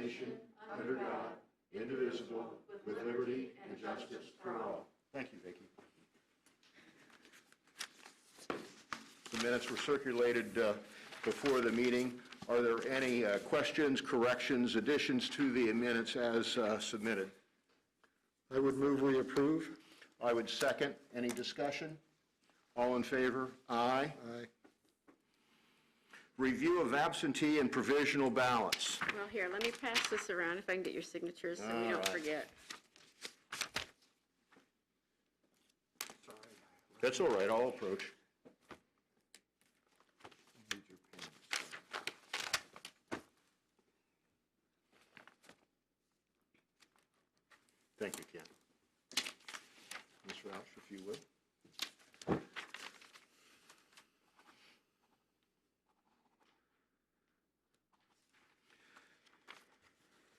nation, under God, indivisible, with liberty and justice for all. Thank you, Vicki. The minutes were circulated before the meeting. Are there any questions, corrections, additions to the minutes as submitted? I would move we approve. I would second. Any discussion? All in favor? Aye. Aye. Review of absentee and provisional ballots. Well, here, let me pass this around if I can get your signatures so we All don't right. forget. That's all right. I'll approach. Thank you, Ken. Ms. Roush, if you would.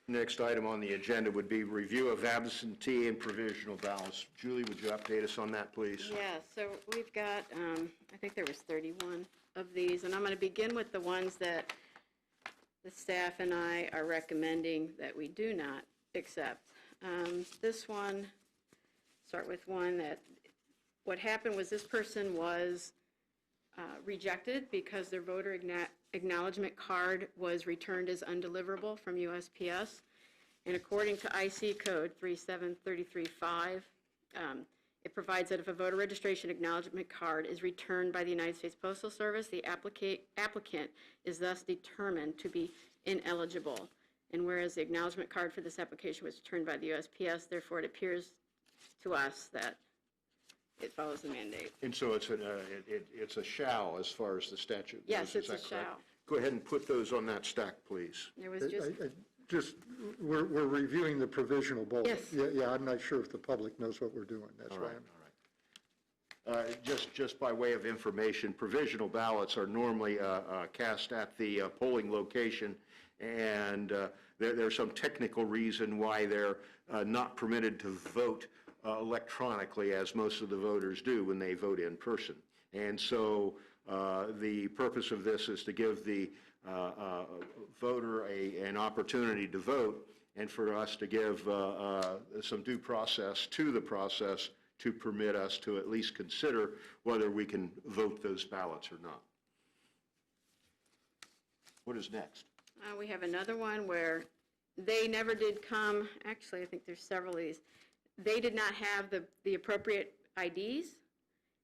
Next item on the agenda would be review of absentee and provisional ballots. Julie, would you update us on that, please? Yeah, so we've got, I think there was 31 of these, and I'm going to begin with the ones that the staff and I are recommending that we do not accept. This one, start with one that, what happened was this person was rejected because their voter acknowledgement card was returned as undeliverable from USPS. And according to IC code 37335, it provides that if a voter registration acknowledgement card is returned by the United States Postal Service, the applicant is thus determined to be ineligible. And whereas the acknowledgement card for this application was returned by the USPS, therefore it appears to us that it follows the mandate. And so it's a shall as far as the statute goes. Yes, it's Is that a correct? shall. Go ahead and put those on that stack, please. There was just, We're reviewing the provisional ballot. Yes. Yeah, I'm not sure if the public knows what we're doing. That's All why right, I'm. all right. Just by way of information, provisional ballots are normally cast at the polling location, and there's some technical reason why they're not permitted to vote electronically, as most of the voters do when they vote in person. And so the purpose of this is to give the voter an opportunity to vote, and for us to give some due process to the process to permit us to at least consider whether we can vote those ballots or not. What is next? we have another one where they never did come, actually, I think there's several of these. They did not have the appropriate IDs,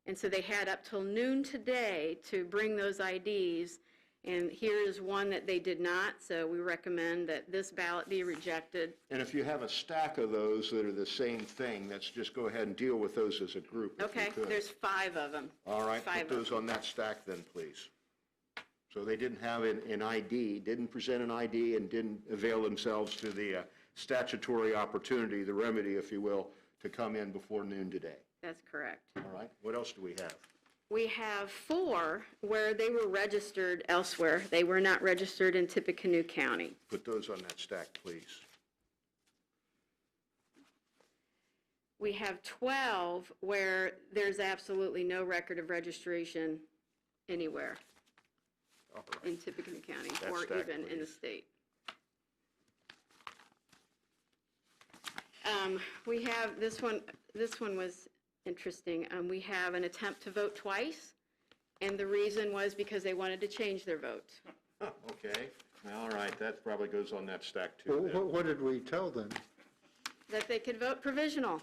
and so they had up till noon today to bring those IDs, and here is one that they did not, so we recommend that this ballot be rejected. And if you have a stack of those that are the same thing, let's just go ahead and deal with those as a group. Okay, there's 5 of them. All right, Five put of those them. on that stack then, please. So they didn't have an ID, didn't present an ID, and didn't avail themselves to the statutory opportunity, the remedy, if you will, to come in before noon today. That's correct. All right, what else do we have? We have 4 where they were registered elsewhere. They were not registered in Tippecanoe County. Put those on that stack, please. We have 12 where there's absolutely no record of registration anywhere All right. in Tippecanoe County That or stack, even in the please. state. We have, this one was interesting. We have an attempt to vote twice, and the reason was because they wanted to change their vote. Okay, all right, that probably goes on that stack too. Well, then. what did we tell them? That they could vote provisional.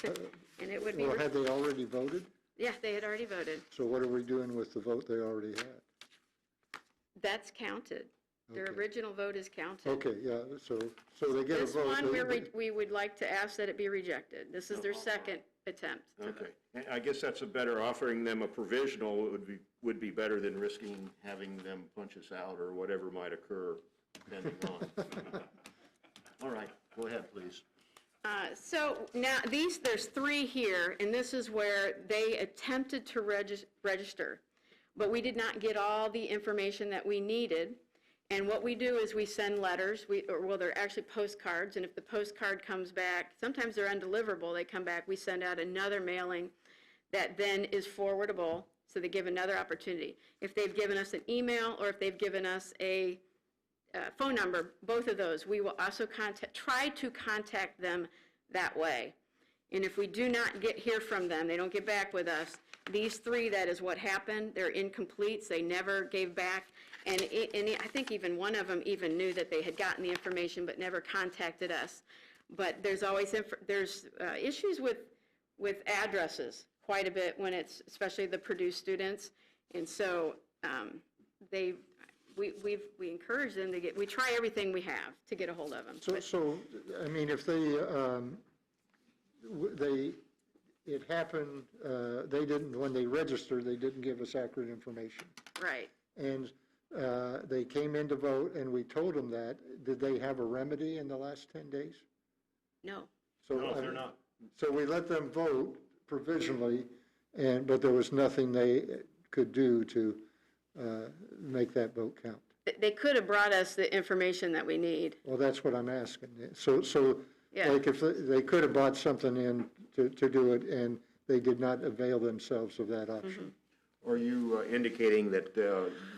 And it would be, Well, had they already voted? yeah, they had already voted. So what are we doing with the vote they already had? That's counted. Their Okay. original vote is counted. Okay, yeah, so they get a This vote. one, we would like to ask that it be rejected. This is their second attempt to Okay, vote. and I guess that's a better, offering them a provisional would be better than risking having them punch us out or whatever might occur depending on. All right, go ahead, please. So now there's 3 here, and this is where they attempted to register, but we did not get all the information that we needed. And what we do is we send letters, they're actually postcards, and if the postcard comes back, sometimes they're undeliverable, they come back, we send out another mailing that then is forwardable, so they give another opportunity. If they've given us an email or if they've given us a phone number, both of those. We will also try to contact them that way. And if we do not hear from them, they don't get back with us, these 3, that is what happened. They're incompletes. They never gave back. And I think even one of them even knew that they had gotten the information but never contacted us. But there's always issues with addresses quite a bit when it's, especially the Purdue students. And so we encourage them to we try everything we have to get a hold of them. So, I mean, if it happened, they didn't, when they registered, they didn't give us accurate information. Right. And they came in to vote, and we told them that. Did they have a remedy in the last 10 days? No. No, they're not. So we let them vote provisionally, but there was nothing they could do to make that vote count. They could have brought us the information that we need. Well, that's what I'm asking. So Yeah. like if they could have brought something in to do it, and they did not avail themselves of that option. Are you indicating that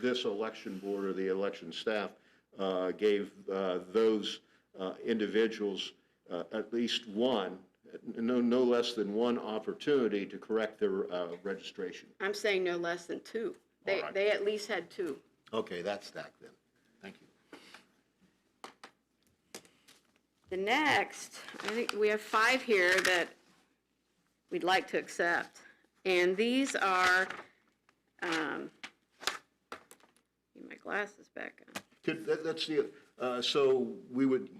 this election board or the election staff gave those individuals at least one, no less than one opportunity to correct their registration? I'm saying no less than 2. All right. They at least had 2. Okay, that's stacked then. Thank you. The next, I think we have 5 here that we'd like to accept. And these are, get my glasses back on. That's the, so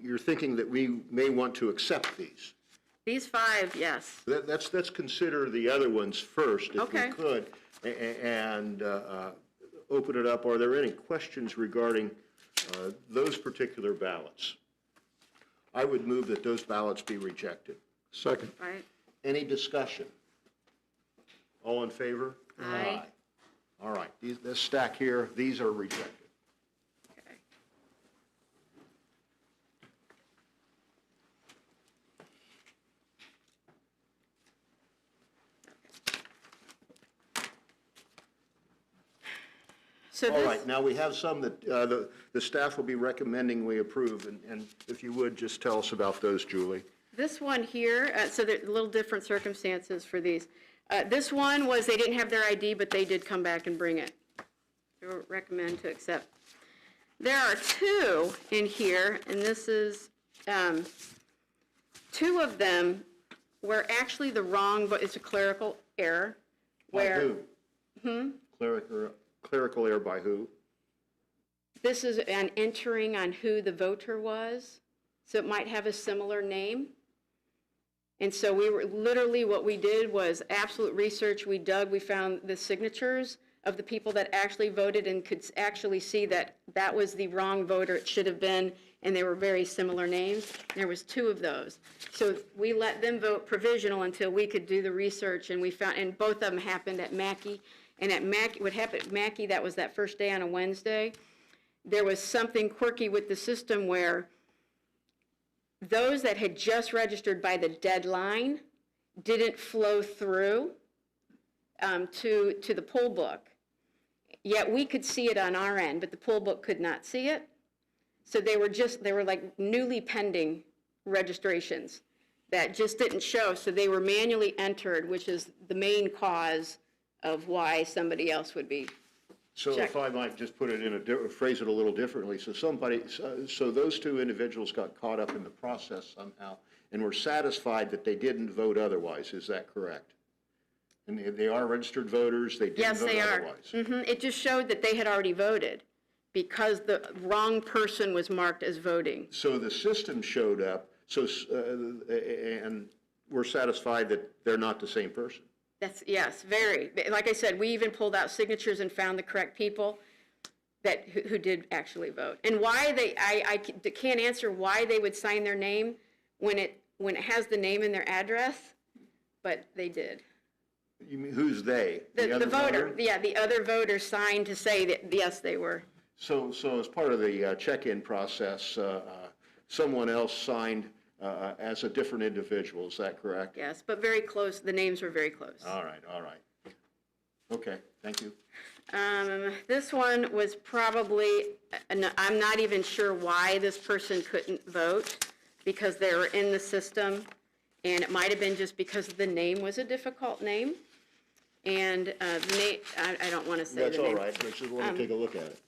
you're thinking that we may want to accept these? These 5, yes. Let's consider the other ones first, if we Okay. could, and open it up. Are there any questions regarding those particular ballots? I would move that those ballots be rejected. Second. Right? Any discussion? All in favor? Aye. All right, this stack here, these are rejected. Okay. So All this, right, now we have some that the staff will be recommending we approve, and if you would, just tell us about those, Julie. this one here, so there are a little different circumstances for these. This one was they didn't have their ID, but they did come back and bring it. I recommend to accept. There are 2 in here, and this is, 2 of them were actually the wrong, but it's a clerical error. Where, By who? Clerical error by who? This is an entering on who the voter was, so it might have a similar name. And so we were, literally what we did was absolute research. We dug, we found the signatures of the people that actually voted and could actually see that that was the wrong voter it should have been, and they were very similar names. There was 2 of those. So we let them vote provisional until we could do the research, and we found, and both of them happened at Mackey. And at Mackey, what happened at Mackey, that was that first day on a Wednesday, there was something quirky with the system where those that had just registered by the deadline didn't flow through to the poll book. Yet we could see it on our end, but the poll book could not see it. So they were like newly pending registrations that just didn't show. So they were manually entered, which is the main cause of why somebody else would be. So if I might just put it in phrase it a little differently, so those 2 individuals got caught up in the process somehow and were satisfied that they didn't vote otherwise, is that correct? And they are registered voters, they didn't vote otherwise? Yes, they are. It just showed that they had already voted because the wrong person was marked as voting. So the system showed up, and we're satisfied that they're not the same person? Yes, very. Like I said, we even pulled out signatures and found the correct people who did actually vote. And why I can't answer why they would sign their name when it has the name and their address, but they did. You mean, who's they? The voter, yeah, the other voter signed to say that, yes, they were. So as part of the check-in process, someone else signed as a different individual, is that correct? Yes, but very close, the names were very close. All right. Okay, thank you. This one was probably, I'm not even sure why this person couldn't vote, because they were in the system, and it might have been just because the name was a difficult name. And I don't want to say the That's name. all right, let's just want to take a look at it.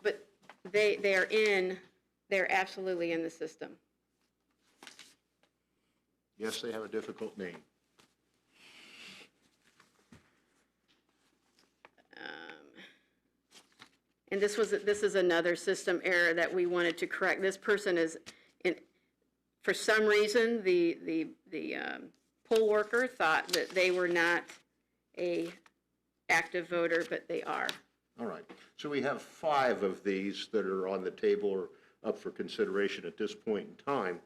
But they're absolutely in the system. Yes, they have a difficult name. And this is another system error that we wanted to correct. This person is, for some reason, the poll worker thought that they were not a active voter, but they are. All right, so we have 5 of these that are on the table or up for consideration at this point in time.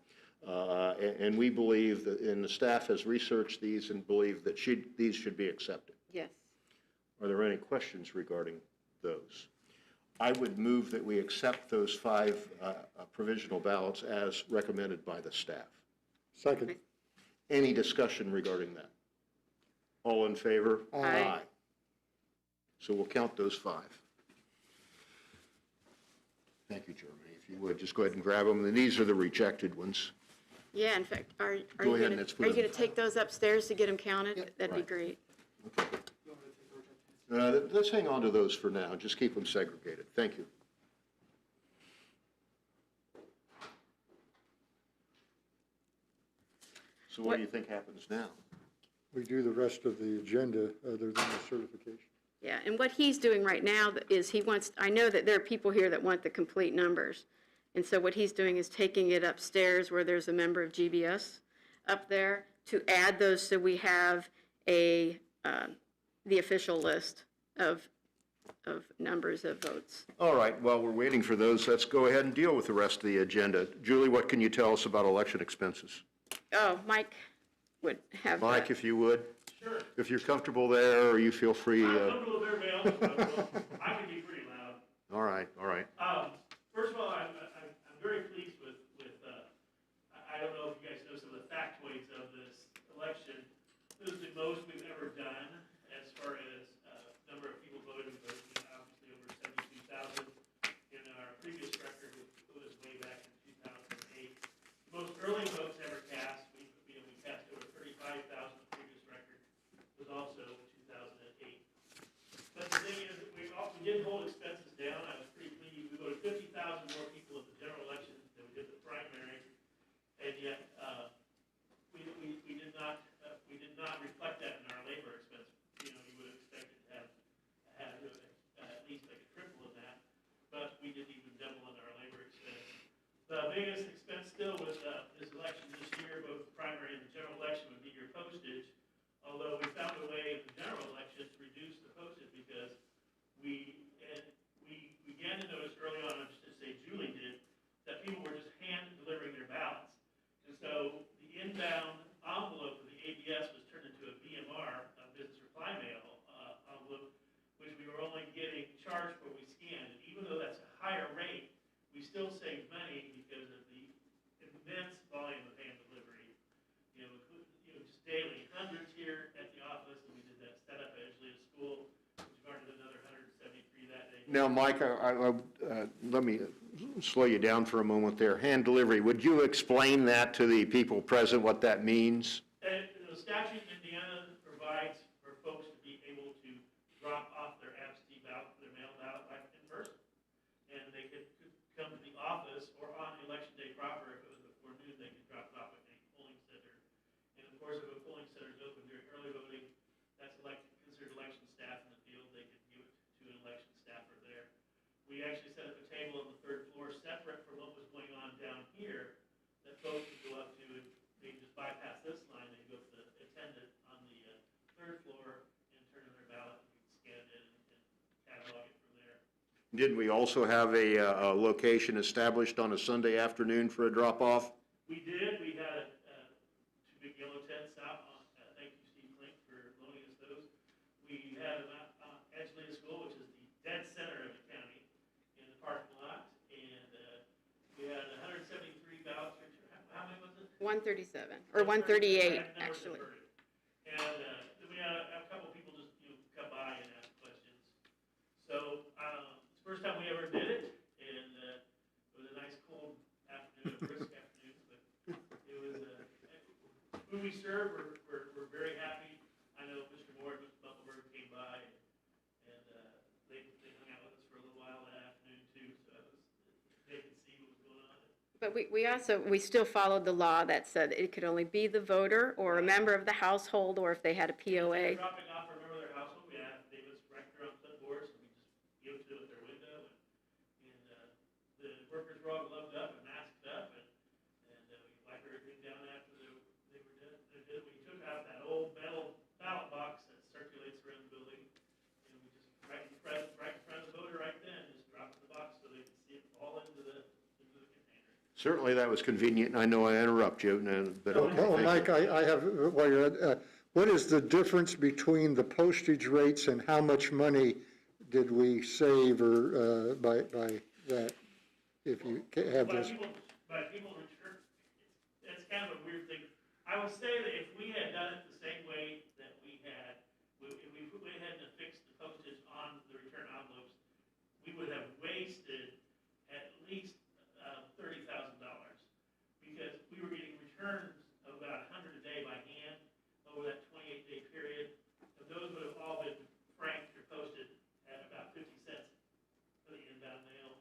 And we believe that, and the staff has researched these and believe that these should be accepted. Yes. Are there any questions regarding those? I would move that we accept those 5 provisional ballots as recommended by the staff. Second. Any discussion regarding that? All in favor? Aye. So we'll count those 5. Thank you, Germany. If you would, just go ahead and grab them. And these are the rejected ones. Yeah, in fact, are you Go ahead and going let's put to them- take those upstairs to get them counted? That'd be Right. great. Okay. Let's hang on to those for now. Just keep them segregated. Thank you. So what do you think happens now? We do the rest of the agenda other than the certification. Yeah, and what he's doing right now is I know that there are people here that want the complete numbers. And so what he's doing is taking it upstairs where there's a member of GBS up there to add those so we have the official list of numbers of votes. All right, while we're waiting for those, let's go ahead and deal with the rest of the agenda. Julie, what can you tell us about election expenses? Oh, Mike would have that. Mike, if you would. Sure. If you're comfortable there, or you feel free. I'm comfortable there, Mail, but I can be pretty loud. All right, all right. First of all, I'm very pleased with I don't know if you guys know some of the factoids of this election. This is the most we've ever done as far as number of people voting, but obviously over 72,000. In our previous record, it was way back in 2008. The most early votes ever cast, we cast over 35,000. The previous record was also 2008. But the thing is, we did hold expenses down. I was pretty pleased. We voted 50,000 more people in the general election than we did the primary, and yet we did not reflect that in our labor expense. You know, you would have expected to have at least like a triple in that, but we didn't even double in our labor expense. The biggest expense still with this election this year, both the primary and the general election, would be your postage. Although we found a way in the general election to reduce the postage because we began to notice early on, I should say Julie did, that people were just hand delivering their ballots. And so the inbound envelope for the ABS was turned into a BMR, a business reply mail envelope, which we were only getting charged for what we scanned. And even though that's a higher rate, we still saved money because of the immense volume of hand delivery. You know, just daily, hundreds here at the office, and we did that setup at Edgeley School, which garnered another 173 that day. Now, Mike, let me slow you down for a moment there. Hand delivery, would you explain that to the people present, what that means? The statute in Indiana provides for folks to be able to drop off their absentee ballot, their mail ballot, like in person. And they could come to the office or on election day proper, if it was before noon, they could drop it off at any polling center. And of course, if a polling center is open during early voting, that's considered election staff in the field. They could give it to an election staffer there. We actually set up a table on the 3rd floor separate from what was going on down here that folks could go up to, and they could just bypass this line. They could go to the attendant on the 3rd floor and turn in their ballot, and we could scan it in and catalog it from there. Didn't we also have a location established on a Sunday afternoon for a drop-off? We did. We had 2 big yellow tents out. Thank you, Steve Klink, for loaning us those. We had them at Edgeley School, which is the dead center of the county, in the parking lot. And we had 173 ballots. How many was it? 137, or 138, actually. And then we had a couple people just come by and ask questions. brisk afternoon, but it was, who we serve, we're very happy. I know Mr. Moore and Mr. Buckleberg came by, and they hung out with us for a little while that afternoon too, so they could see what was going on. But we still followed the law that said it could only be the voter or a member of the household, or if they had a POA. Dropping off a member of their household, we have David's record on clipboards, and we just give it to them at their window, and the workers were all gloved up and masked up, and we wipe everything down after they were done. We took out that old metal ballot box that circulates around the building, and we just right in front of the voter right then, just dropped the box so they could see it fall into the container. Certainly, that was convenient. I know I interrupt you, but. Oh, Mike, I have, while you're at, what is the difference between the postage rates and how much money did we save or, by that? If you have this. By people return, it's kind of a weird thing. I would say that if we had done it the same way that we had, if we went ahead and fixed the postage on the return envelopes, we would have wasted at least $30,000, because we were getting returns of about 100 a day by hand over that 28-day period, and those would have all been franked or posted at about 50 cents for the inbound mail,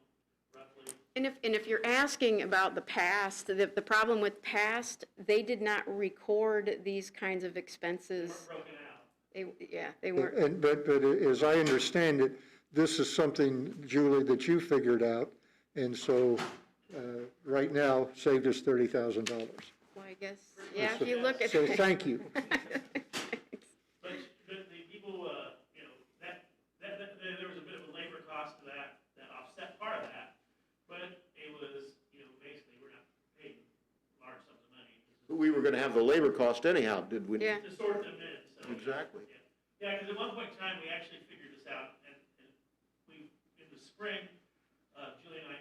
roughly. And if you're asking about the past, the problem with past, they did not record these kinds of expenses. Broken out. They weren't. But as I understand it, this is something, Julie, that you figured out, and so right now saved us $30,000. Well, I guess, yeah, if you look at. So thank you. But the people, there was a bit of a labor cost to that offset part of that, but it was, basically, we're not paying large sums of money. We were going to have the labor cost anyhow, did we? Yeah. To sort them in, so. Exactly. Yeah, because at one point in time, we actually figured this out, and we, in the spring, Julie and I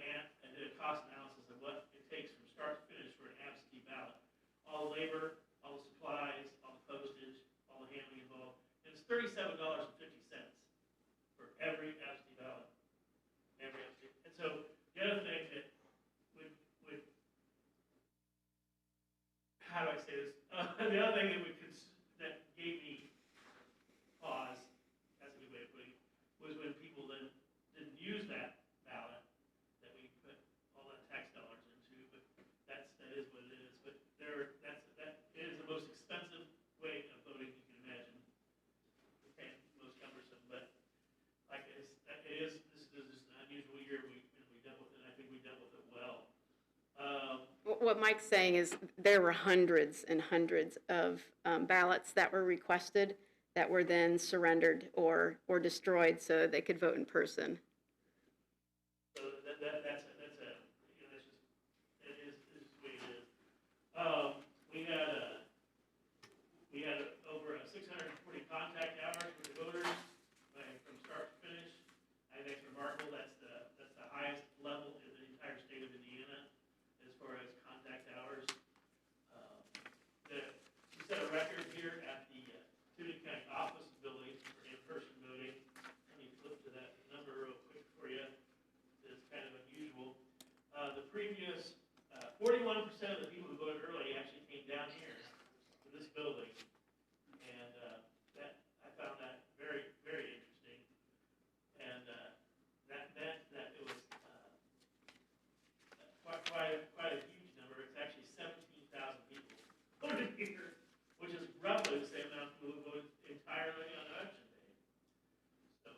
did a cost analysis of what it takes from start to finish for an absentee ballot. All the labor, all the supplies, all the postage, all the handling involved, and it's $37.50 for every absentee ballot. Every absentee. And so the other thing that would how do I say this? The other thing that gave me pause, that's a good way of putting it, was when people then didn't use that ballot that we put all that tax dollars into. But that is what it is. But that is the most expensive way of voting you can imagine. Okay, most cumbersome, but like this is just an unusual year. We dealt with it. And I think we dealt with it well. What Mike's saying is there were hundreds and hundreds of ballots that were requested that were then surrendered or destroyed so they could vote in person. So that's just, it is the way it is. We had over 640 contact hours with the voters from start to finish. I think that's remarkable. That's the highest level in the entire state of Indiana as far as contact hours. We set a record here at the Tippecanoe office building for in-person voting. Let me flip to that number real quick for you. It's kind of unusual. The previous 41% of the people who voted early actually came down here to this building, and that I found that very, very interesting. And that it was quite a huge number. It's actually 17,000 people voted here, which is roughly the same amount of people who voted entirely on election day. So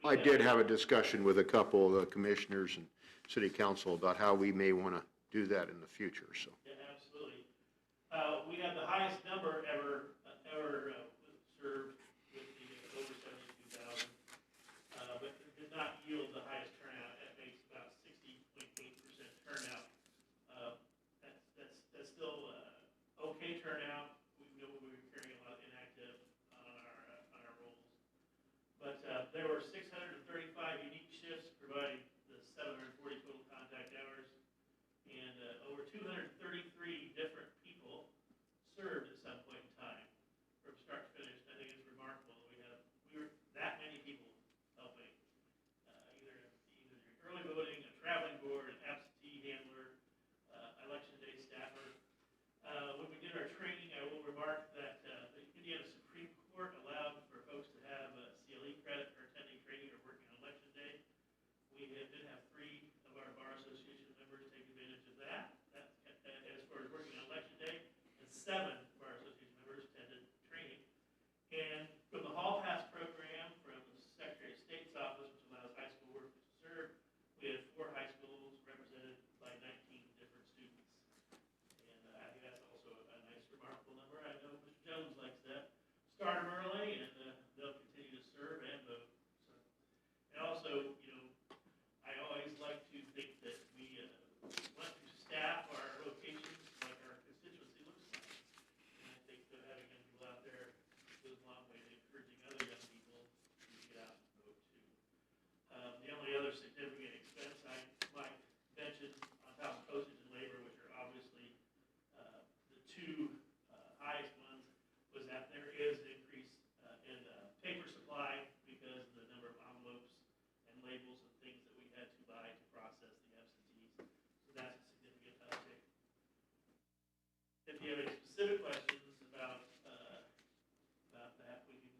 I did have a discussion with a couple of the commissioners and city council about how we may want to do that in the future, so. yeah, absolutely. We had the highest number ever served with the over 72,000, but it did not yield the highest turnout. That makes about 60.8% turnout. That's still okay turnout. We know we were carrying a lot of inactive on our rolls, but there were 635 unique shifts providing the 740 total contact hours, and over 233 different people served at some point in time from start to you have any specific questions about that, we can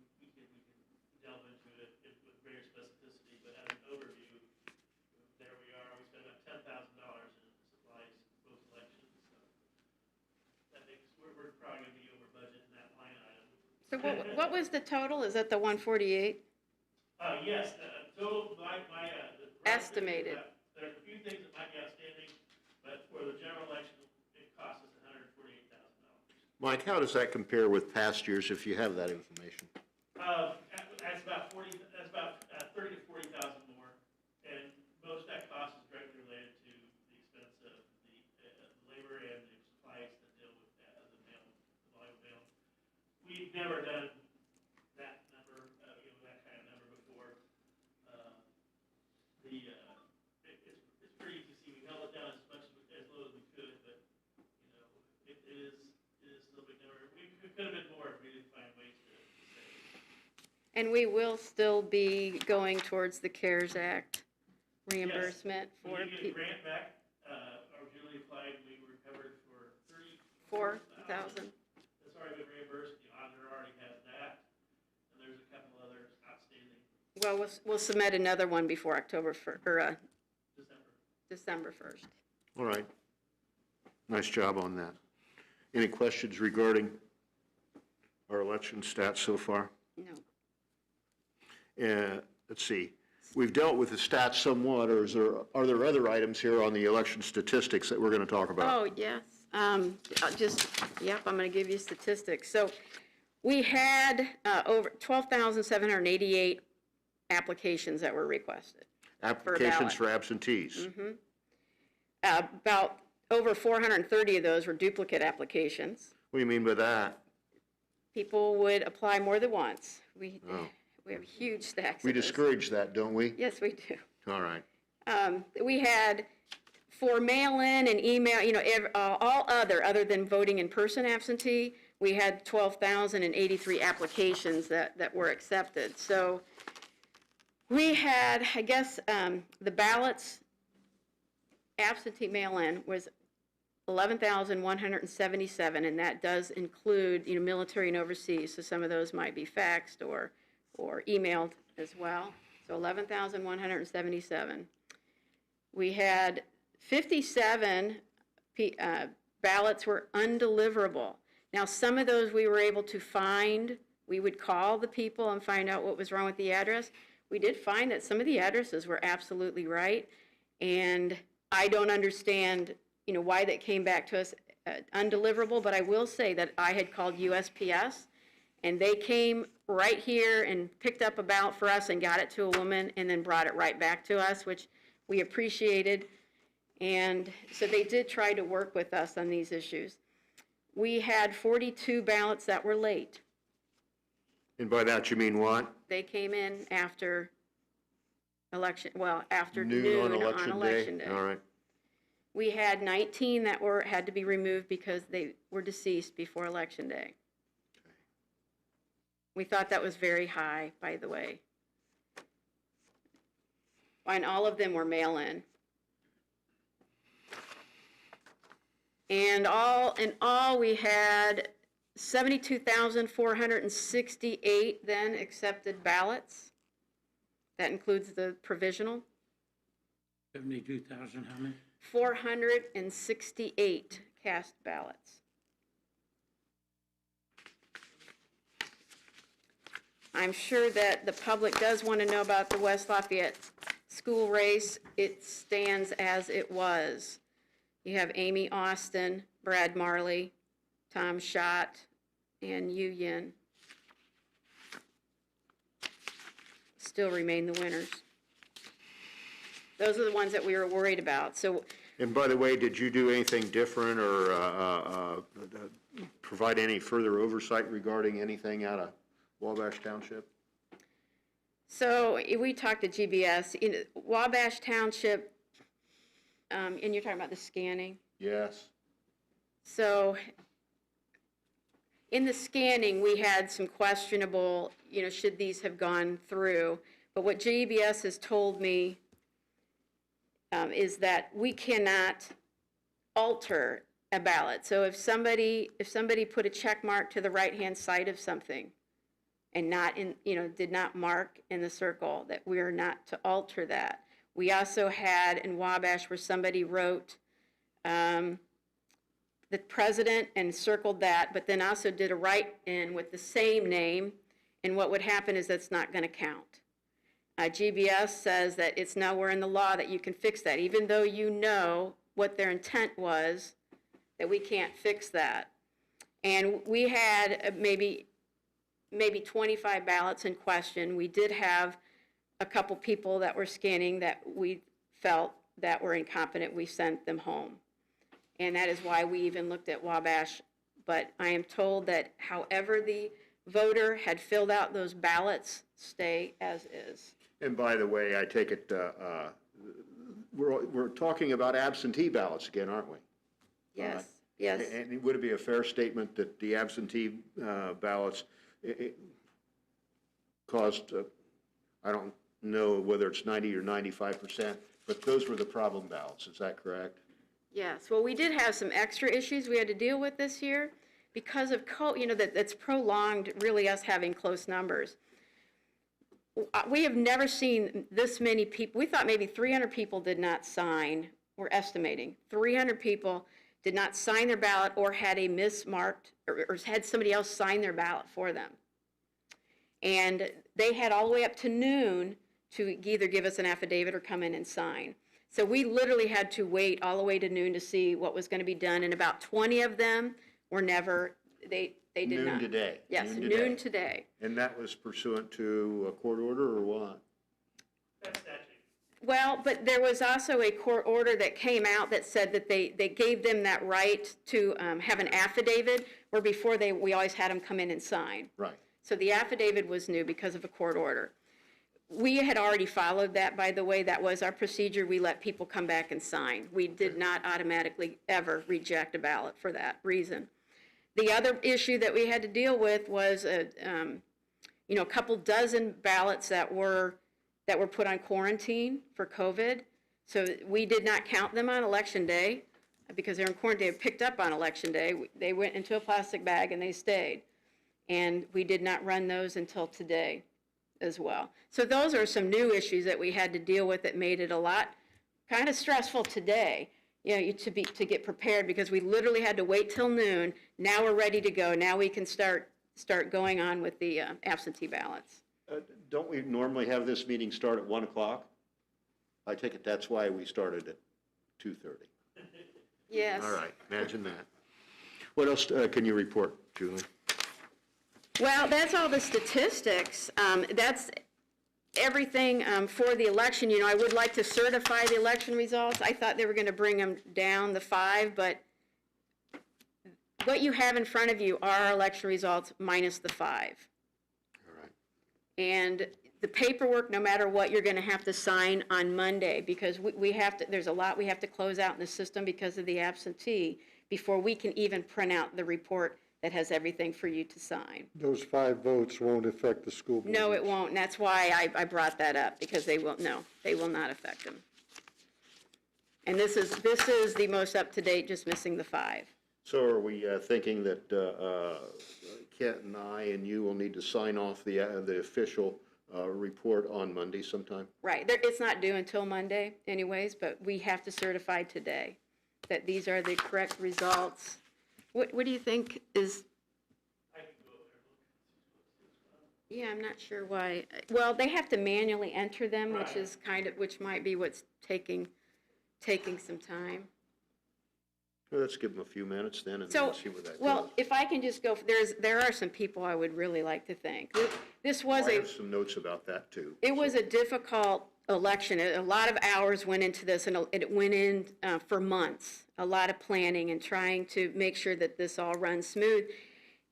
delve into it with greater specificity, but as an overview, there we are. We spent about $10,000 in supplies post-election, so I think we're probably going to be over budget in that line item. So what was the total? Is that the 148? Yes, total, Estimated. There's a few things that might be outstanding, but for the general election, it cost us $148,000. Mike, how does that compare with past years, if you have that information? That's about 30 to 40,000 more, and most of that cost is directly related to the expense of the labor and the supplies that deal with the mail, the volume of mail. We've never done that number, that kind of number before. It's pretty easy to see. We held it down as low as we could, but it is still a big number. It could have been more if we didn't find ways to save. And we will still be going towards the CARES Act reimbursement for When you get a people. grant back, originally applied, we recovered for $34,000. 4,000. That's already been reimbursed. The auditor already has that, and there's a couple others outstanding. Well, we'll submit another one before October 1st, or December. December 1st. All right. Nice job on that. Any questions regarding our election stats so far? No. Let's see. We've dealt with the stats somewhat, or are there other items here on the election statistics that we're going to talk about? Oh, yes. I'm going to give you statistics. So we had over 12,788 applications that were requested. Applications for absentees. About over 430 of those were duplicate applications. What do you mean by that? People would apply more than once. We have huge stacks We of those. discourage that, don't we? Yes, we do. All right. We had, for mail-in and email, all other than voting in person absentee, we had 12,083 applications that were accepted. So we had, I guess, the ballots, absentee mail-in was 11,177, and that does include, military and overseas, so some of those might be faxed or emailed as well. So 11,177. We had 57 ballots were undeliverable. Now, some of those we were able to find. We would call the people and find out what was wrong with the address. We did find that some of the addresses were absolutely right, and I don't understand, why that came back to us undeliverable, but I will say that I had called USPS, and they came right here and picked up a ballot for us and got it to a woman and then brought it right back to us, which we appreciated. And so they did try to work with us on these issues. We had 42 ballots that were late. And by that you mean what? They came in after after Noon noon on election day. All right. We had 19 that had to be removed because they were deceased before election day. We thought that was very high, by the way. And all of them were mail-in. And in all, we had 72,468 then accepted ballots. That includes the provisional. 72,000, how many? 468 cast ballots. I'm sure that the public does want to know about the West Lafayette school race. It stands as it was. You have Amy Austin, Brad Marley, Tom Schott, and Yu Yin still remain the winners. Those are the ones that we were worried about. So, And by the way, did you do anything different or provide any further oversight regarding anything out of Wabash Township? So we talked to GBS. In Wabash Township, and you're talking about the scanning? Yes. So in the scanning, we had some questionable, should these have gone through? But what GBS has told me is that we cannot alter a ballot. So if somebody put a check mark to the right-hand side of something and not in, did not mark in the circle, that we are not to alter that. We also had in Wabash where somebody wrote the president and circled that, but then also did a write-in with the same name, and what would happen is that's not going to count. GBS says that it's nowhere in the law that you can fix that, even though you know what their intent was, that we can't fix that. And we had maybe 25 ballots in question. We did have a couple people that were scanning that we felt that were incompetent. We sent them home. And that is why we even looked at Wabash. But I am told that however the voter had filled out those ballots, stay as is. And by the way, I take it, we're talking about absentee ballots again, aren't we? Yes, yes. And would it be a fair statement that the absentee ballots caused, I don't know whether it's 90 or 95%, but those were the problem ballots, is that correct? Yes, well, we did have some extra issues we had to deal with this year because of that's prolonged really us having close numbers. We have never seen this many people. We thought maybe 300 people did not sign. We're estimating 300 people did not sign their ballot or had a mismarked or had somebody else sign their ballot for them. And they had all the way up to noon to either give us an affidavit or come in and sign. So we literally had to wait all the way to noon to see what was going to be done, and about 20 of them were never, they did not. Noon today? Yes, noon today. And that was pursuant to a court order or what? That's statute. Well, but there was also a court order that came out that said that they gave them that right to have an affidavit, where before we always had them come in and sign. Right. So the affidavit was new because of a court order. We had already followed that, by the way. That was our procedure. We let people come back and sign. We did not automatically ever reject a ballot for that reason. The other issue that we had to deal with was a couple dozen ballots that were put on quarantine for COVID. So we did not count them on Election Day because they're in quarantine. They were picked up on Election Day. They went into a plastic bag and they stayed. And we did not run those until today as well. So those are some new issues that we had to deal with that made it a lot kind of stressful today, to get prepared, because we literally had to wait till noon. Now we're ready to go. Now we can start going on with the absentee ballots. Don't we normally have this meeting start at 1 o'clock? I take it that's why we started at 2:30. Yes. All right, imagine that. What else can you report, Julie? Well, that's all the statistics. That's everything for the election. I would like to certify the election results. I thought they were going to bring them down, the 5, but what you have in front of you are election results minus the 5. All right. And the paperwork, no matter what, you're going to have to sign on Monday, because we have to. There's a lot we have to close out in the system because of the absentee before we can even print out the report that has everything for you to sign. Those 5 votes won't affect the school board. No, it won't, and that's why I brought that up, because they will not affect them. And this is the most up-to-date, just missing the 5. So are we thinking that Kent and I and you will need to sign off the official report on Monday sometime? Right, it's not due until Monday anyways, but we have to certify today that these are the correct results. What do you think is? I can go over there. Yeah, I'm not sure why. Well, they have to manually enter them, Right. which might be what's taking some time. Well, let's give them a few minutes then and So, then see where that goes. well, if I can just go, there are some people I would really like to thank. This was I have some notes about that too. It was a difficult election. A lot of hours went into this, and it went in for months. A lot of planning and trying to make sure that this all runs smooth.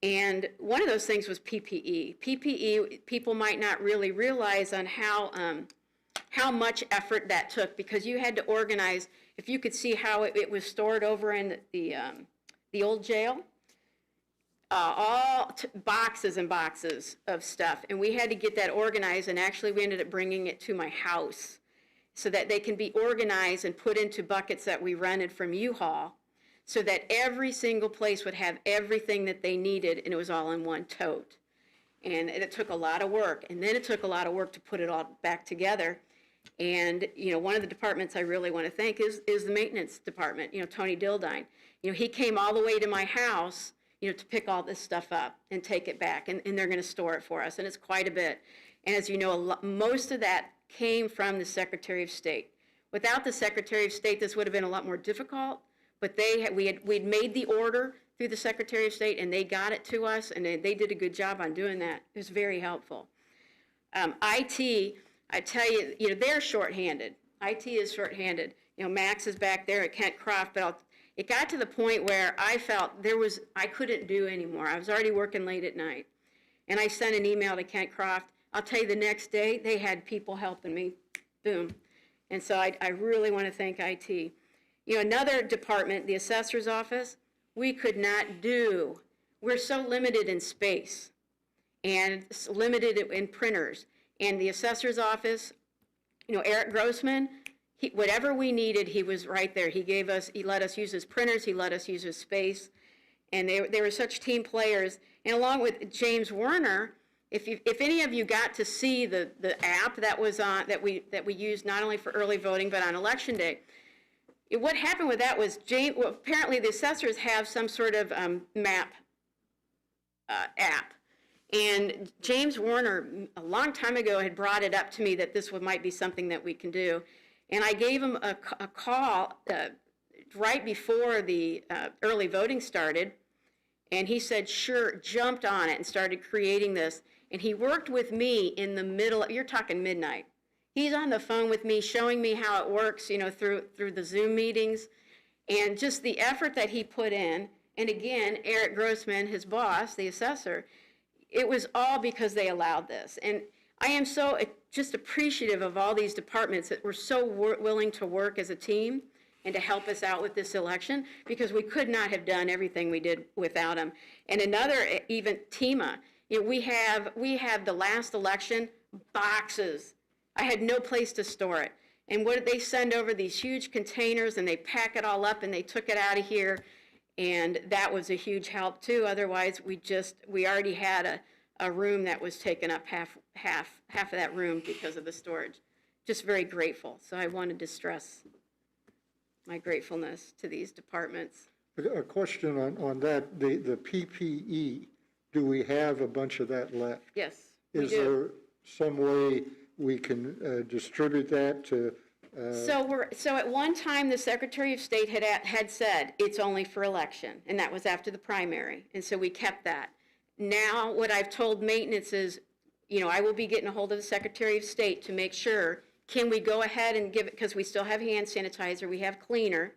And one of those things was PPE. PPE, people might not really realize on how much effort that took, because you had to organize. If you could see how it was stored over in the old jail, boxes and boxes of stuff, and we had to get that organized. And actually, we ended up bringing it to my house so that they can be organized and put into buckets that we rented from U-Haul, so that every single place would have everything that they needed, and it was all in one tote. And it took a lot of work, and then it took a lot of work to put it all back together. And, one of the departments I really want to thank is the maintenance department, Tony Dildine. He came all the way to my house, to pick all this stuff up and take it back, and they're going to store it for us, and it's quite a bit. And as you know, most of that came from the Secretary of State. Without the Secretary of State, this would have been a lot more difficult, but we'd made the order through the Secretary of State, and they got it to us, and they did a good job on doing that. It was very helpful. IT, I tell you, they're shorthanded. IT is shorthanded. Max is back there at Kent Croft, but it got to the point where I felt I couldn't do anymore. I was already working late at night. And I sent an email to Kent Croft. I'll tell you, the next day, they had people helping me. Boom. And so I really want to thank IT. Another department, the assessor's office, we could not do. We're so limited in space and limited in printers. And the assessor's office, Eric Grossman, whatever we needed, he was right there. He let us use his printers, he let us use his space. And they were such team players. And along with James Werner, if any of you got to see the app that was on, that we used not only for early voting, but on Election Day, what happened with that was apparently the assessors have some sort of map app. And James Werner, a long time ago, had brought it up to me that this might be something that we can do. And I gave him a call right before the early voting started. And he said, sure, jumped on it and started creating this. And he worked with me in the middle, you're talking midnight. He's on the phone with me, showing me how it works, through the Zoom meetings, and just the effort that he put in. And again, Eric Grossman, his boss, the assessor, it was all because they allowed this. And I am so just appreciative of all these departments that were so willing to work as a team and to help us out with this election, because we could not have done everything we did without them. And another, even TEMA, we have the last election, boxes. I had no place to store it. And what did they send over? These huge containers, and they pack it all up, and they took it out of here. And that was a huge help too. Otherwise, we already had a room that was taken up half of that room because of the storage. Just very grateful. So I wanted to stress my gratefulness to these departments. A question on that, the PPE, do we have a bunch of that left? Yes, we do. Is there some way we can distribute that to? So at one time, the Secretary of State had said it's only for election, and that was after the primary, and so we kept that. Now, what I've told maintenance is, I will be getting a hold of the Secretary of State to make sure, can we go ahead and give it, because we still have hand sanitizer, we have cleaner.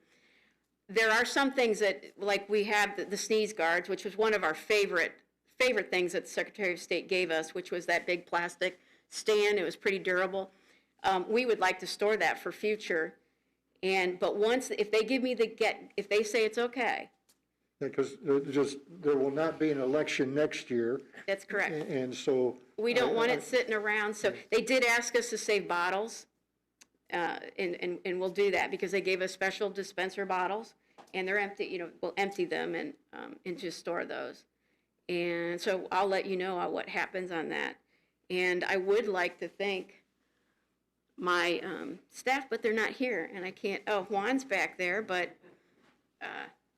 There are some things that, like we have the sneeze guards, which was one of our favorite things that the Secretary of State gave us, which was that big plastic stand. It was pretty durable. We would like to store that for future. But if they give me if they say it's okay. Because there will not be an election next year. That's correct. And so. We don't want it sitting around. So they did ask us to save bottles, and we'll do that because they gave us special dispenser bottles, and they're empty. We'll empty them and just store those. And so I'll let you know what happens on that. And I would like to thank my staff, but they're not here, and I can't. Oh, Juan's back there, but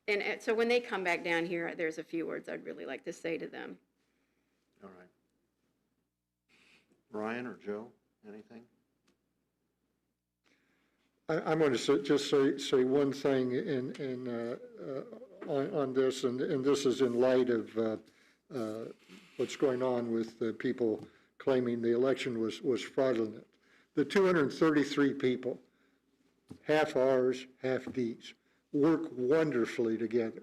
and so when they come back down here, there's a few words I'd really like to say to them. All right. Ryan or Joe, anything? I'm going to just say one thing on this, and this is in light of what's going on with people claiming the election was fraudulent. The 233 people, half R's, half D's, work wonderfully together.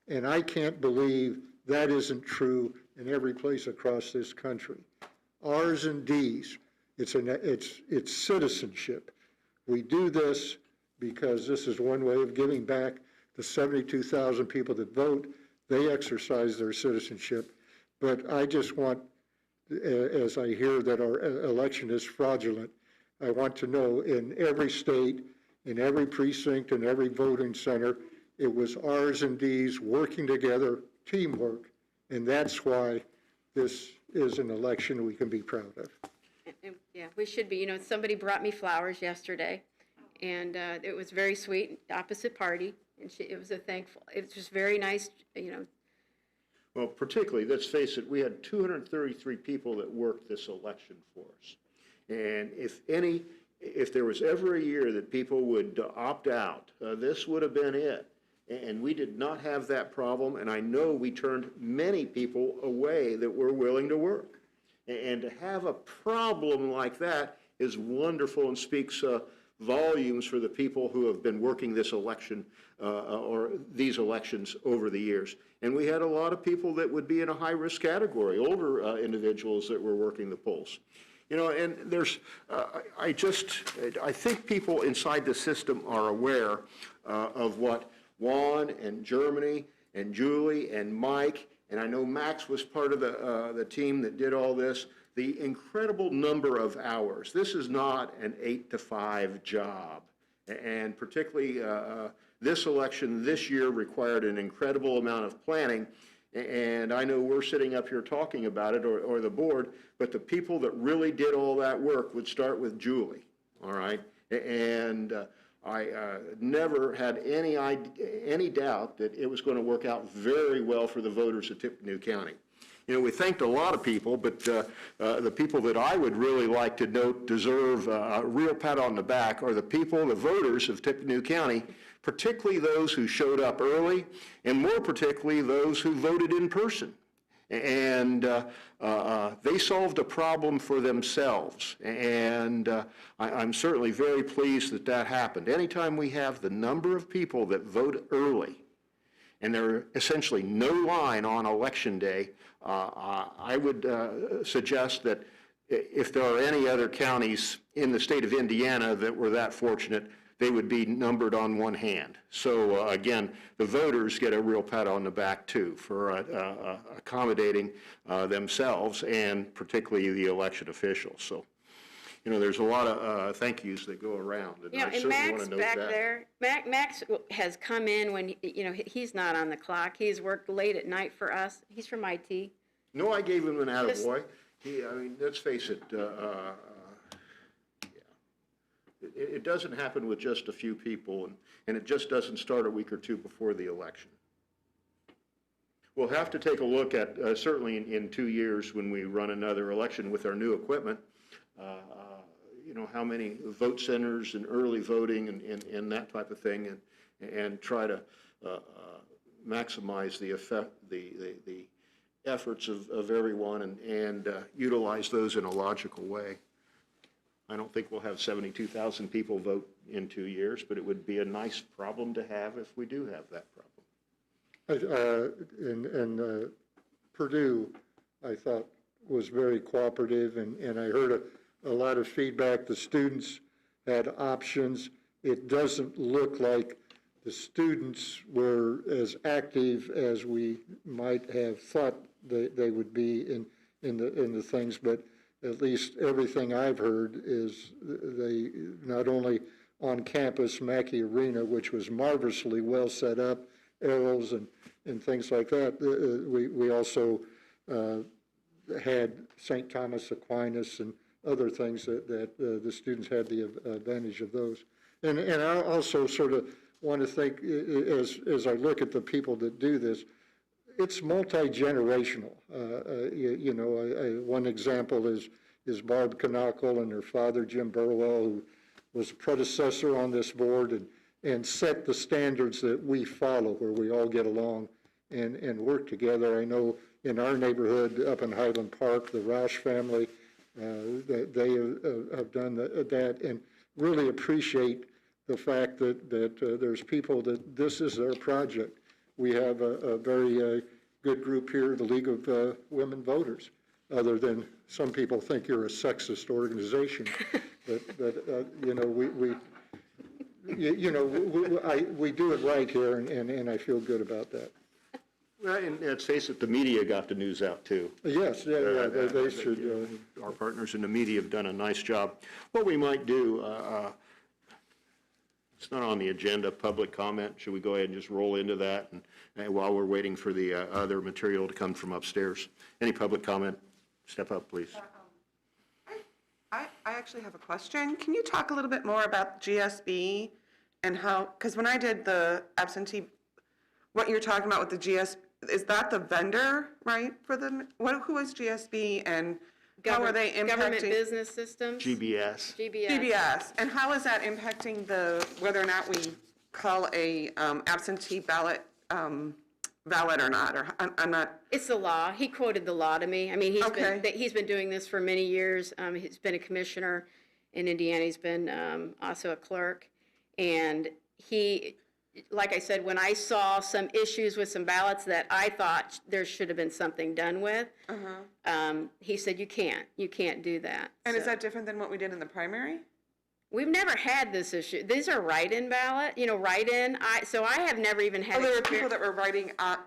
And I can't believe that isn't true in every place across this country. R's and D's, it's citizenship. We do this because this is one way of giving back the 72,000 people that vote. They exercise their citizenship. But I just want, as I hear that our election is fraudulent, I want to know in every state, in every precinct, in every voting center, It was Rs and Ds working together, teamwork, and that's why this is an election we can be proud of. Yeah, we should be. You know, somebody brought me flowers yesterday, and it was very sweet, opposite party, and it was it was just very nice, you know. Well, particularly, let's face it, we had 233 people that worked this election for us. And if there was ever a year that people would opt out, this would have been it. And we did not have that problem, and I know we turned many people away that were willing to work. And to have a problem like that is wonderful and speaks volumes for the people who have been working this election or these elections over the years. And we had a lot of people that would be in a high-risk category, older individuals that were working the polls. You know, and there's, I think people inside the system are aware of what Juan and Germany and Julie and Mike, and I know Max was part of the team that did all this, the incredible number of hours. This is not an 8-to-5 job. And particularly this election this year required an incredible amount of planning. And I know we're sitting up here talking about it, or the board, but the people that really did all that work would start with Julie, all right? And I never had any doubt that it was going to work out very well for the voters of Tippecanoe County. You know, we thanked a lot of people, but the people that I would really like to note deserve a real pat on the back are the people, the voters of Tippecanoe County, particularly those who showed up early, and more particularly those who voted in person. And they solved a problem for themselves, and I'm certainly very pleased that that happened. Anytime we have the number of people that vote early, and there are essentially no line on election day, I would suggest that if there are any other counties in the state of Indiana that were that fortunate, they would be numbered on one hand. So again, the voters get a real pat on the back too for accommodating themselves and particularly the election officials. So, you know, there's a lot of thank yous that go around. And You know, I and certainly want Max to note back that. there, Max has come in when, you know, he's not on the clock. He's worked late at night for us. He's from IT. No, I gave him an attaboy. I mean, let's face it, it doesn't happen with just a few people, and it just doesn't start a week or two before the election. We'll have to take a look at, certainly in 2 years when we run another election with our new equipment, you know, how many vote centers and early voting and that type of thing, and try to maximize the effect, the efforts of everyone and utilize those in a logical way. I don't think we'll have 72,000 people vote in 2 years, but it would be a nice problem to have if we do have that problem. Purdue, I thought, was very cooperative, and I heard a lot of feedback. The students had options. It doesn't look like the students were as active as we might have thought they would be in the things, but at least everything I've heard is they not only on campus, Mackey Arena, which was marvelously well set up, arrows and things like that. We also had St. Thomas Aquinas and other things that the students had the advantage of those. And I also sort of want to think, as I look at the people that do this, it's multi-generational. You know, one example is Barb Knuckle and her father, Jim Burwell, who was a predecessor on this board and set the standards that we follow, where we all get along and work together. I know in our neighborhood up in Highland Park, the Roush family, that they have done that, and really appreciate the fact that there's people that this is their project. We have a very good group here, the League of Women Voters, other than some people think you're a sexist organization. but you know, we do it right here, and I feel good about that. Well, and let's face it, the media got the news out too. Yes, they should. Our partners in the media have done a nice job. What we might do, It's not on the agenda, public comment. Should we go ahead and just roll into that and while we're waiting for the other material to come from upstairs? Any public comment? Step up, please. I actually have a question. Can you talk a little bit more about GSB and how, because when I did the absentee, what you're talking about with the GSB, is that the vendor, right, for the, who is GSB and how are they impacting? Government business systems? GBS. GBS, and how is that impacting whether or not we call a absentee ballot valid or not, or I'm not. It's the law. He quoted the law to me. I mean, Okay. he's been doing this for many years. He's been a commissioner in Indiana. He's been also a clerk. And he, like I said, when I saw some issues with some ballots that I thought there should have been something done with, he said, you can't do that. And So is that different than what we did in the primary? we've never had this issue. These are write-in ballot, write-in. So I have never even had. Oh, there were people that were writing on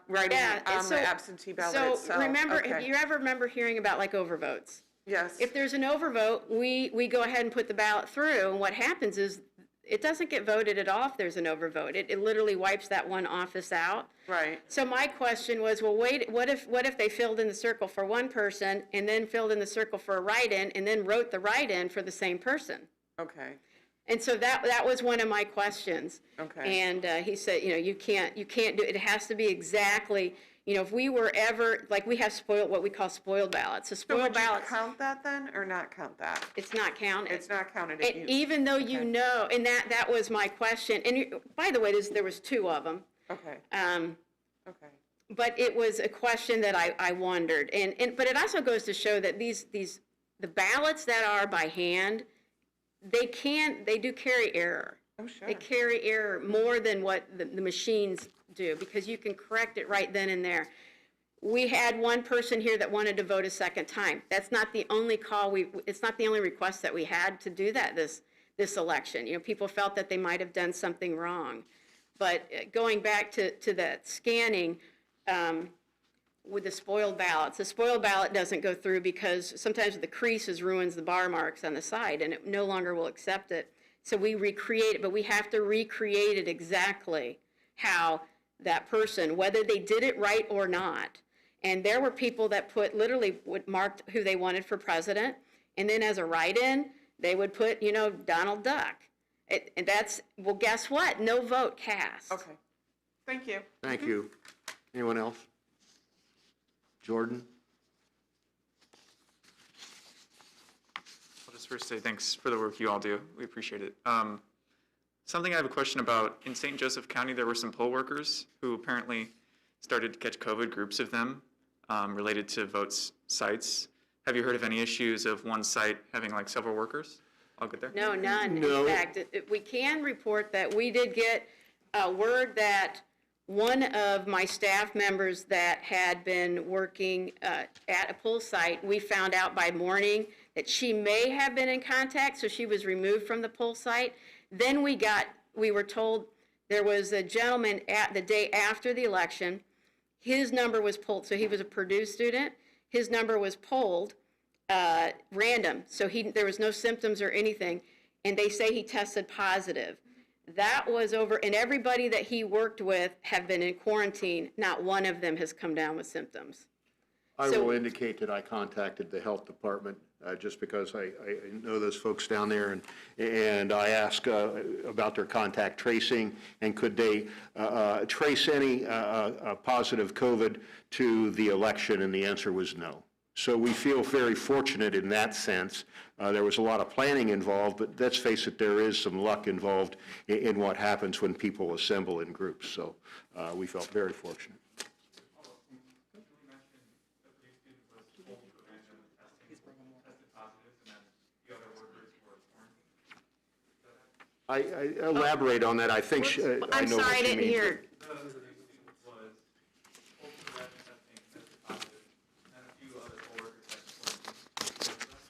so- the absentee ballot So itself. remember, if Okay. you ever remember hearing about like overvotes? Yes. If there's an overvote, we go ahead and put the ballot through, and what happens is it doesn't get voted at all if there's an overvote. It literally wipes that one office out. Right. So my question was, well, wait, what if they filled in the circle for one person and then filled in the circle for a write-in and then wrote the write-in for the same person? Okay. And so that was one of my questions. Okay. And he said, you can't do it. It has to be exactly, if we were ever, like we have what we call spoiled ballots. So So spoiled would you ballots, count that then, or not count that? it's not counted. It's not counted if And you. even though okay. and that was my question. And by the way, there was two of them. Okay. Okay. But it was a question that I wondered. But it also goes to show that the ballots that are by hand, they do carry error. Oh, sure. They carry error more than what the machines do, because you can correct it right then and there. We had one person here that wanted to vote a second time. That's not the only it's not the only request that we had to do that this election. People felt that they might have done something wrong. But going back to that scanning, with the spoiled ballots, the spoiled ballot doesn't go through because sometimes the creases ruins the bar marks on the side and it no longer will accept it. So we recreate it, but we have to recreate it exactly how that person, whether they did it right or not. And there were people that marked who they wanted for president, and then as a write-in, they would put, Donald Duck. And that's, well, guess what? No vote cast. Okay. Thank you. Thank you. Anyone else? Jordan? I'll just first say thanks for the work you all do. We appreciate it. Something I have a question about, in St. Joseph County, there were some poll workers who apparently started to catch COVID, groups of them, related to votes sites. Have you heard of any issues of one site having like several workers? I'll get there. No, none. No. In fact, we can report that we did get word that one of my staff members that had been working at a poll site, we found out by morning that she may have been in contact, so she was removed from the poll site. Then we were told there was a gentleman at the day after the election, his number was pulled, so he was a Purdue student, his number was pulled random, so there was no symptoms or anything, and they say he tested positive. That was over, and everybody that he worked with have been in quarantine. Not one of them has come down with symptoms. I So- will indicate that I contacted the health department just because I know those folks down there, and I asked about their contact tracing, and could they trace any positive COVID to the election, and the answer was no. So we feel very fortunate in that sense. There was a lot of planning involved, but let's face it, there is some luck involved in what happens when people assemble in groups. So we felt very fortunate. I elaborate on that. I think I I'm know what sorry, I you didn't mean. hear.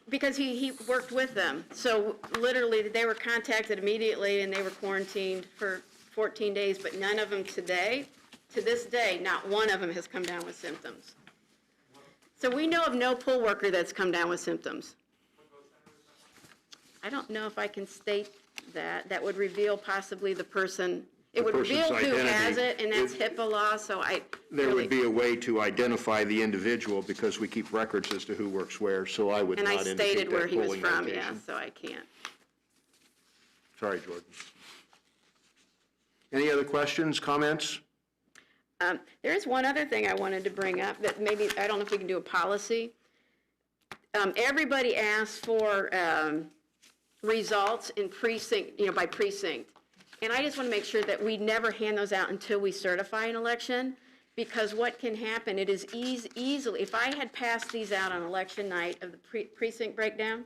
Because he worked with them. So literally, they were contacted immediately, and they were quarantined for 14 days, but none of them to this day, not one of them has come down with symptoms. So we know of no poll worker that's come down with symptoms. I don't know if I can state that would reveal possibly the person, it would person's reveal who has identity. it, and that's HIPAA law, so I There really- would be a way to identify the individual because we keep records as to who works where, so I would And I not indicate stated where that he was polling from, yeah, location. so I can't. Sorry, Jordan. Any other questions, comments? There is one other thing I wanted to bring up that maybe, I don't know if we can do a policy. Everybody asks for results in precinct, by precinct. And I just want to make sure that we never hand those out until we certify an election, because what can happen, it is easily, if I had passed these out on election night of the precinct breakdown,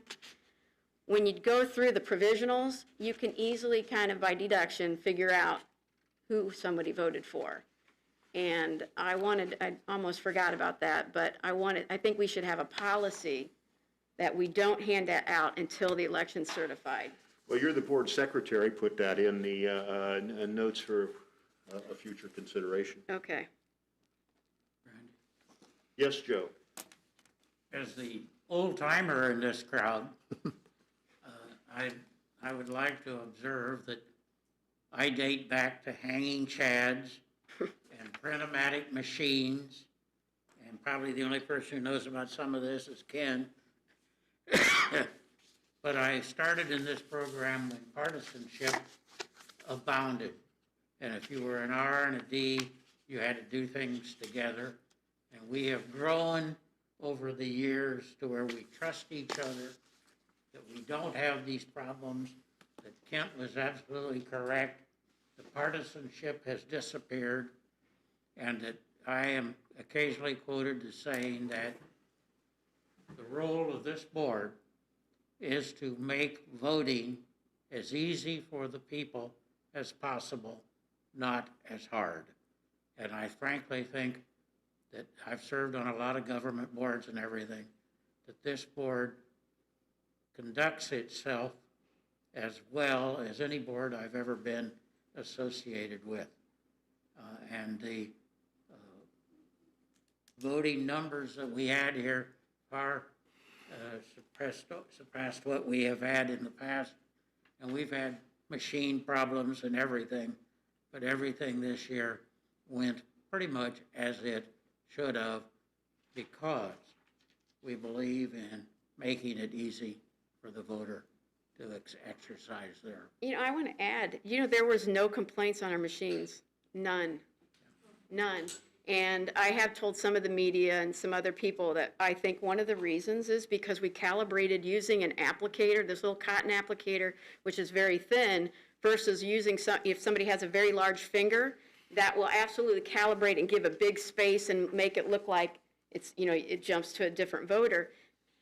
when you go through the provisionals, you can easily kind of by deduction figure out who somebody voted for. And I almost forgot about that, but I think we should have a policy that we don't hand that out until the election's certified. Well, you're the board secretary, put that in the notes for a future consideration. Okay. Yes, Joe? As the old timer in this crowd, I would like to observe that I date back to hanging chads and print-o-matic machines, and probably the only person who knows about some of this is Ken. But I started in this program when partisanship abounded. And if you were an R and a D, you had to do things together. And we have grown over the years to where we trust each other, that we don't have these problems, that Kent was absolutely correct. The partisanship has disappeared, and that I am occasionally quoted as saying that the role of this board is to make voting as easy for the people as possible, not as hard. And I frankly think that I've served on a lot of government boards and everything, that this board conducts itself as well as any board I've ever been associated with. And the voting numbers that we had here far surpassed what we have had in the past. And we've had machine problems and everything, but everything this year went pretty much as it should have, because we believe in making it easy for the voter to exercise their. I want to add, there was no complaints on our machines, none. And I have told some of the media and some other people that I think one of the reasons is because we calibrated using an applicator, this little cotton applicator, which is very thin, versus using if somebody has a very large finger, that will absolutely calibrate and give a big space and make it look like it's, it jumps to a different voter.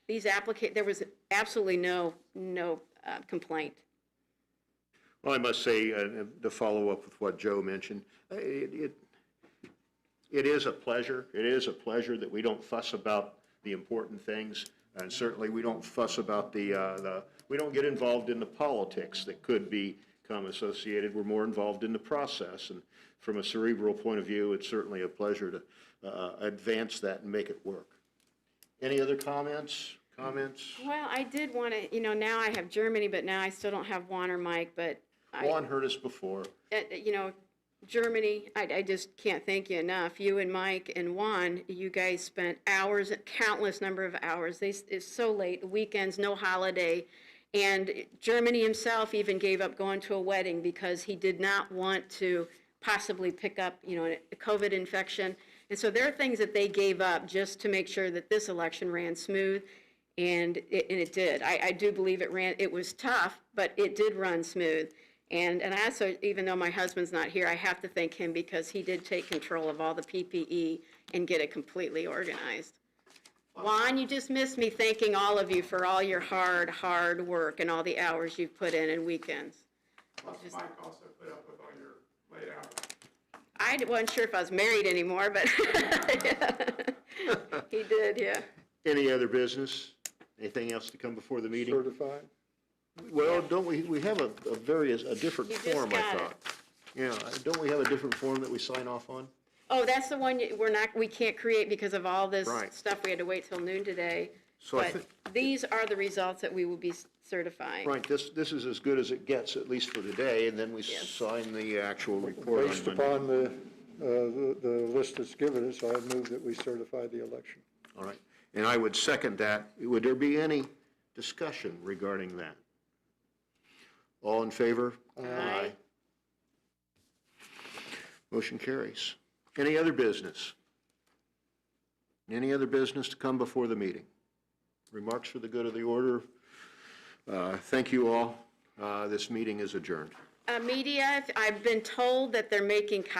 There was absolutely no complaint. Well, I must say, to follow up with what Joe mentioned, it is a pleasure. It is a pleasure that we don't fuss about the important things, and certainly we don't fuss about we don't get involved in the politics that could become associated. We're more involved in the process, and from a cerebral point of view, it's certainly a pleasure to advance that and make it work. Any other comments? Well, I did want to, now I have Germany, but now I still don't have Juan or Mike, but Juan heard us before. Germany, I just can't thank you enough. You and Mike and Juan, you guys spent hours, countless number of hours. It's so late, weekends, no holiday. And Germany himself even gave up going to a wedding because he did not want to possibly pick up, a COVID infection. And so there are things that they gave up just to make sure that this election ran smooth. And it did. I do believe it was tough, but it did run smooth. And I also, even though my husband's not here, I have to thank him because he did take control of all the PPE and get it completely organized. Juan, you just missed me thanking all of you for all your hard work and all the hours you've put in and weekends. Mike also put up with all your late hours. I wasn't sure if I was married anymore, but he did, yeah. Any other business? Anything else to come before the meeting? Certified? Well, don't we have a different You just form, I got it. thought. Yeah, don't we have a different form that we sign off on? Oh, that's the one we can't create because of all this Right. stuff. We had to wait till noon today. So I But these are the results that we will be certifying. Right, this is as good as it gets, at least for today, and then we Yes. sign the actual report on Based Monday. upon the list that's given us, I move that we certify the election. All right, and I would second that. Would there be any discussion regarding that? All in favor? Aye. Motion carries. Any other business? Any other business to come before the meeting? Remarks for the good of the order? Thank you all. This meeting is adjourned. Media, I've been told that they're making copies